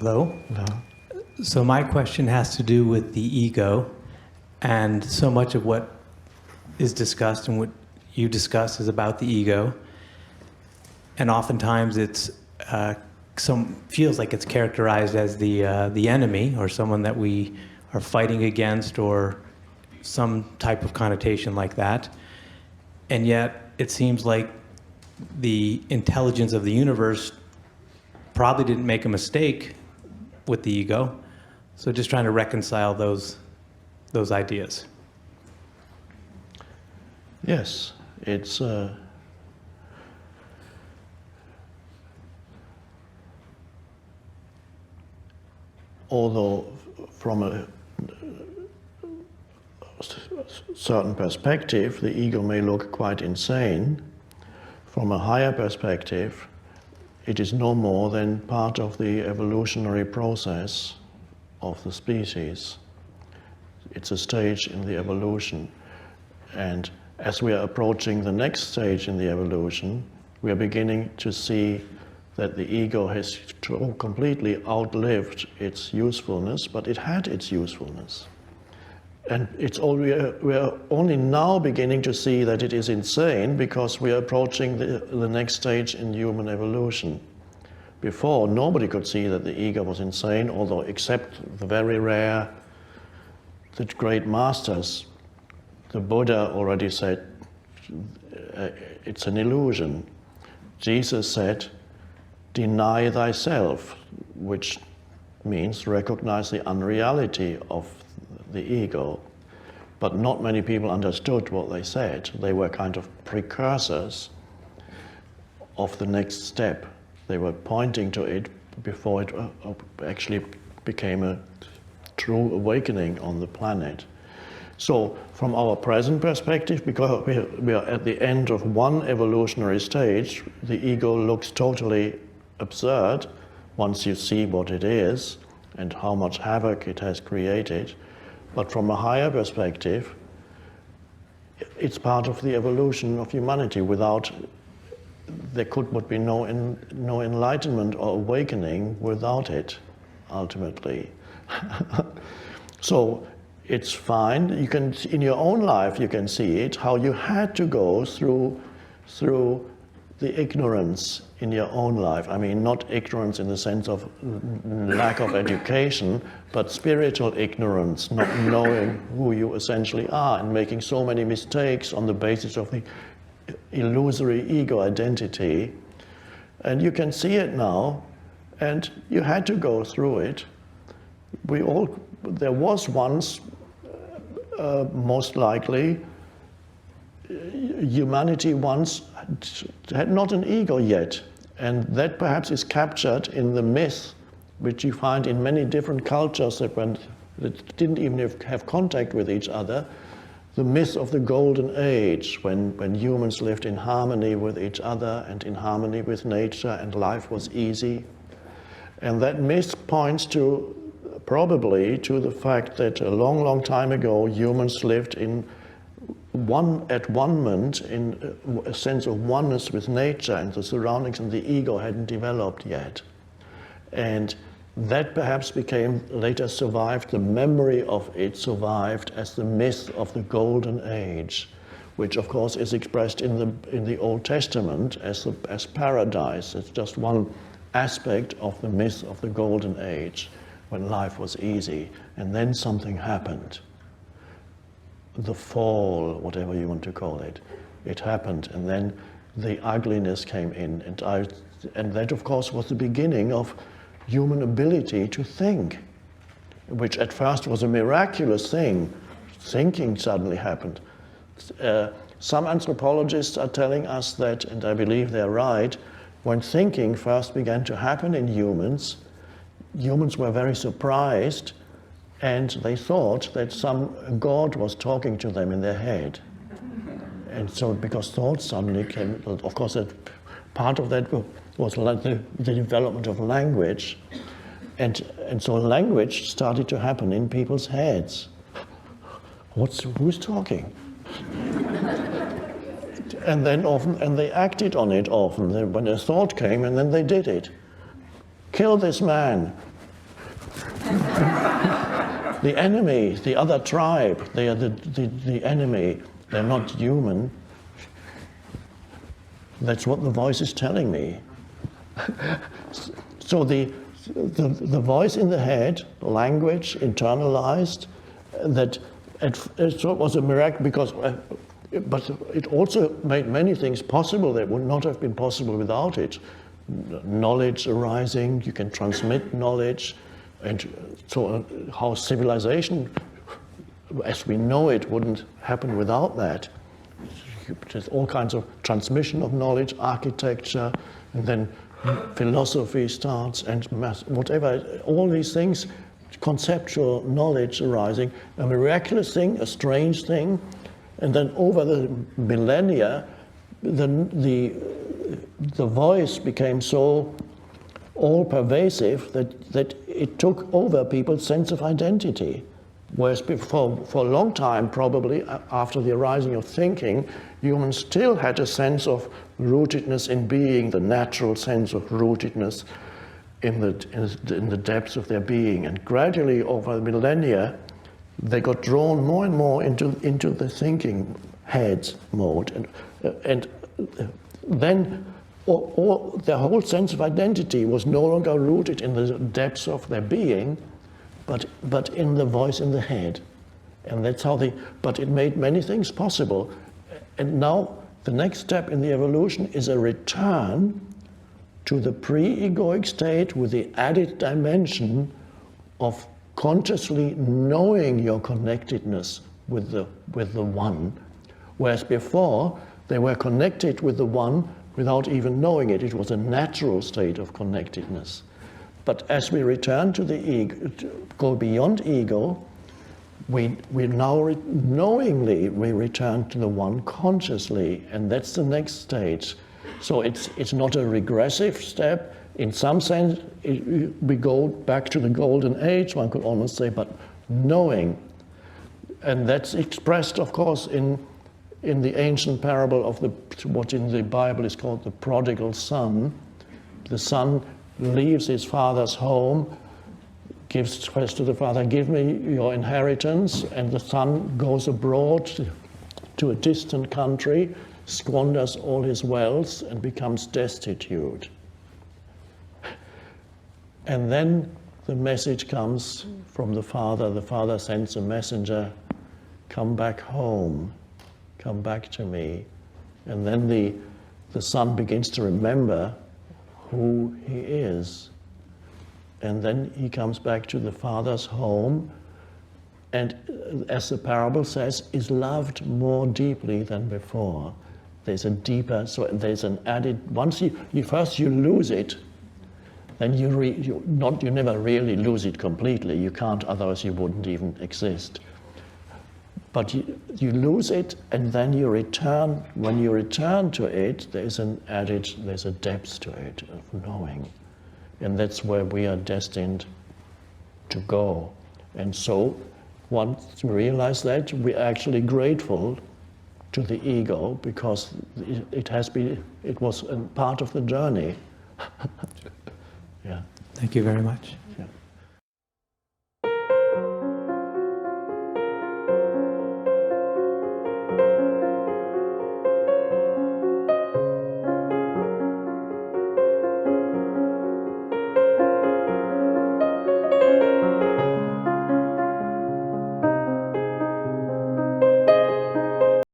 Hello. Hello. So my question has to do with the ego, and so much of what is discussed and what you discuss is about the ego, and oftentimes it's feels like it's characterized as the enemy or someone that we are fighting against or some type of connotation like that, and yet it seems like the intelligence of the universe probably didn't make a mistake with the ego. So just trying to reconcile those ideas. Yes, it's although from a certain perspective the ego may look quite insane, from a higher perspective it is no more than part of the evolutionary process of the species. It's a stage in the evolution, and as we are approaching the next stage in the evolution, we are beginning to see that the ego has completely outlived its usefulness, but it had its usefulness. And we are only now beginning to see that it is insane because we are approaching the next stage in human evolution. Before, nobody could see that the ego was insane, although except the very rare, the great masters. The Buddha already said it's an illusion. Jesus said, deny thyself, which means recognize the unreality of the ego. But not many people understood what they said. They were kind of precursors of the next step. They were pointing to it before it actually became a true awakening on the planet. So from our present perspective, because we are at the end of one evolutionary stage, the ego looks totally absurd once you see what it is and how much havoc it has created. But from a higher perspective, it's part of the evolution of humanity. Without, there would be no enlightenment or awakening without it, ultimately. So it's fine. You can, in your own life, you can see it, how you had to go through the ignorance in your own life. I mean, not ignorance in the sense of lack of education, but spiritual ignorance, not knowing who you essentially are and making so many mistakes on the basis of the illusory ego identity. And you can see it now, and you had to go through it. There was once, most likely, humanity once had not an ego yet, and that perhaps is captured in the myth which you find in many different cultures that didn't even have contact with each other, the myth of the golden age, when humans lived in harmony with each other and in harmony with nature and life was easy. And that myth points probably to the fact that a long, long time ago humans lived at one-ment, in a sense of oneness with nature and the surroundings, and the ego hadn't developed yet. And that perhaps later survived, the memory of it survived as the myth of the golden age, which of course is expressed in the Old Testament as paradise. It's just one aspect of the myth of the golden age, when life was easy, and then something happened. The fall, whatever you want to call it, it happened, and then the ugliness came in, and that of course was the beginning of human ability to think, which at first was a miraculous thing. Thinking suddenly happened. Some anthropologists are telling us that, and I believe they're right, when thinking first began to happen in humans were very surprised, and they thought that some god was talking to them in their head. And so, because thoughts suddenly came, of course, part of that was like the development of language, and so language started to happen in people's heads. Who's talking? And then and they acted on it often. When a thought came, and then they did it. Kill this man. The enemy, the other tribe, they are the enemy. They're not human. That's what the voice is telling me. So the voice in the head, language internalized, that it was a miracle because, but it also made many things possible that would not have been possible without it. Knowledge arising, you can transmit knowledge, and so how civilization, as we know it, wouldn't happen without that. There's all kinds of transmission of knowledge, architecture, and then philosophy starts, and math, whatever, all these things, conceptual knowledge arising, a miraculous thing, a strange thing, and then over the millennia, the voice became so all-pervasive that it took over people's sense of identity. Whereas before, for a long time, probably, after the arising of thinking, humans still had a sense of rootedness in being, the natural sense of rootedness in the depths of their being. And gradually, over the millennia, they got drawn more and more into the thinking head mode. And then their whole sense of identity was no longer rooted in the depths of their being, but in the voice in the head. And that's how but it made many things possible. And now the next step in the evolution is a return to the pre-egoic state with the added dimension of consciously knowing your connectedness with the One. Whereas before, they were connected with the One without even knowing it. It was a natural state of connectedness. But as we return to the ego, go beyond ego, we now knowingly we return to the One consciously, and that's the next stage. So it's not a regressive step. In some sense, we go back to the golden age, one could almost say, but knowing. And that's expressed, of course, in the ancient parable of what in the Bible is called the prodigal son. The son leaves his father's home, gives to the father, "Give me your inheritance," and the son goes abroad to a distant country, squanders all his wealth, and becomes destitute. And then the message comes from the father sends a messenger, "Come back home, come back to me." And then the son begins to remember who he is. And then he comes back to the father's home, and as the parable says, is loved more deeply than before. There's a deeper, so there's an added, once you lose it, then you never really lose it completely. You can't, otherwise you wouldn't even exist. But you lose it, and then you return. When you return to it, there's a depth to it of knowing. And that's where we are destined to go. And so, once we realize that, we're actually grateful to the ego, because it was a part of the journey. Yeah. Thank you very much.